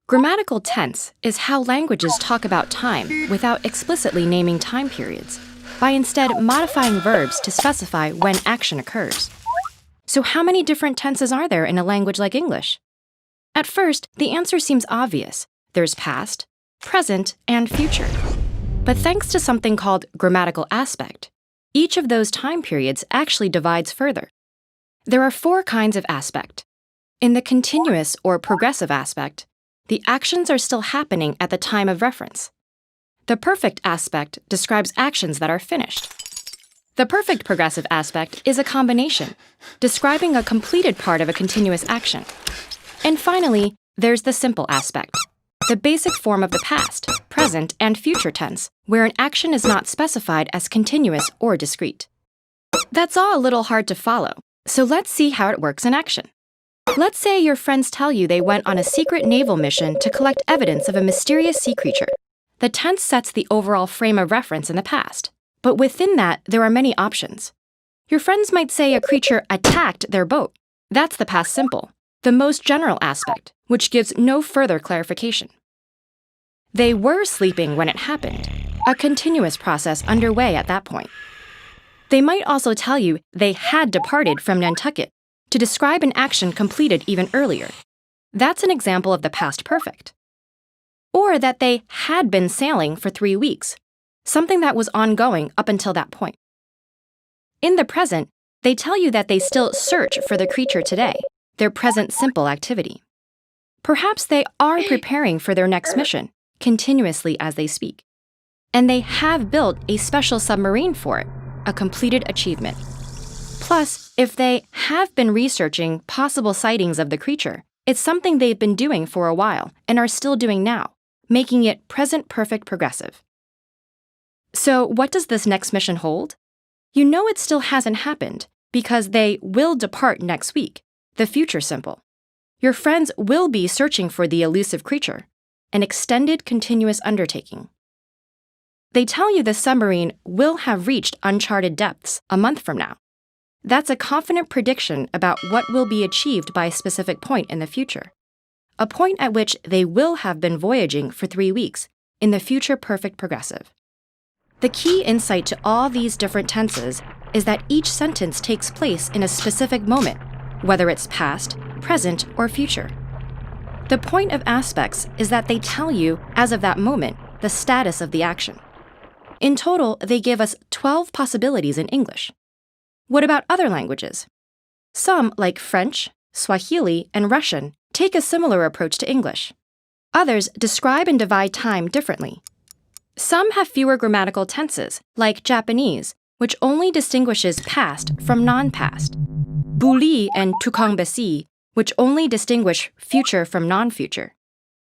Grammatical tense is how languages talk about time without explicitly naming time periods, by instead modifying verbs to specify when action occurs. So how many different tenses are there in a language like English? At first, the answer seems obvious. There's past, present, and future. But thanks to something called grammatical aspect, each of those time periods actually divides further. There are 4 kinds of aspect. In the continuous or progressive aspect, the actions are still happening at the time of reference. The perfect aspect describes actions that are finished. The perfect progressive aspect is a combination, describing a completed part of a continuous action. And finally, there's the simple aspect, the basic form of the past, present, and future tense, where an action is not specified as continuous or discrete. That's all a little hard to follow, so let's see how it works in action. Let's say your friends tell you they went on a secret naval mission to collect evidence of a mysterious sea creature. The tense sets the overall frame of reference in the past, but within that, there are many options. Your friends might say a creature attacked their boat. That's the past simple, the most general aspect, which gives no further clarification. They were sleeping when it happened, a continuous process underway at that point. They might also tell you they had departed from Nantucket to describe an action completed even earlier. That's an example of the past perfect. Or that they had been sailing for 3 weeks, something that was ongoing up until that point. In the present, they tell you that they still search for the creature today, their present simple activity. Perhaps they are preparing for their next mission, continuously as they speak. And they have built a special submarine for it, a completed achievement. Plus, if they have been researching possible sightings of the creature, it's something they've been doing for a while and are still doing now, making it present perfect progressive. So what does this next mission hold? You know it still hasn't happened because they will depart next week, the future simple. Your friends will be searching for the elusive creature, an extended continuous undertaking. They tell you the submarine will have reached uncharted depths a month from now. That's a confident prediction about what will be achieved by a specific point in the future, a point at which they will have been voyaging for 3 weeks in the future perfect progressive. The key insight to all these different tenses is that each sentence takes place in a specific moment, whether it's past, present, or future. The point of aspects is that they tell you, as of that moment, the status of the action. In total, they give us 12 possibilities in English. What about other languages? Some, like French, Swahili, and Russian, take a similar approach to English. Others describe and divide time differently. Some have fewer grammatical tenses, like Japanese, which only distinguishes past from non-past. Buli and Tukangbesi, which only distinguish future from non-future.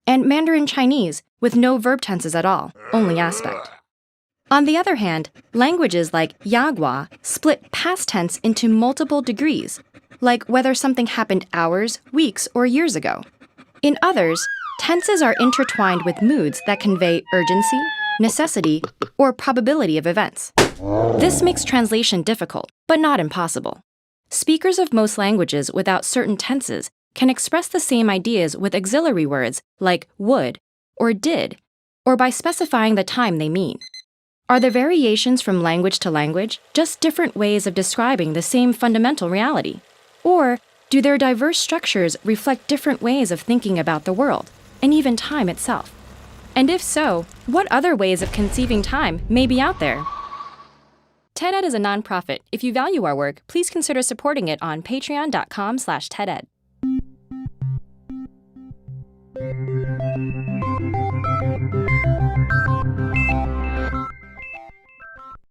And Mandarin Chinese, with no verb tenses at all, only aspect. On the other hand, languages like Yagua split past tense into multiple degrees, like whether something happened hours, weeks, or years ago. In others, tenses are intertwined with moods that convey urgency, necessity, or probability of events. This makes translation difficult, but not impossible. Speakers of most languages without certain tenses can express the same ideas with auxiliary words like would or did, or by specifying the time they mean. Are the variations from language to language just different ways of describing the same fundamental reality? Or do their diverse structures reflect different ways of thinking about the world, and even time itself? And if so, what other ways of conceiving time may be out there? TED-Ed is a nonprofit. If you value our work, please consider supporting it on patreon.com/TED-Ed.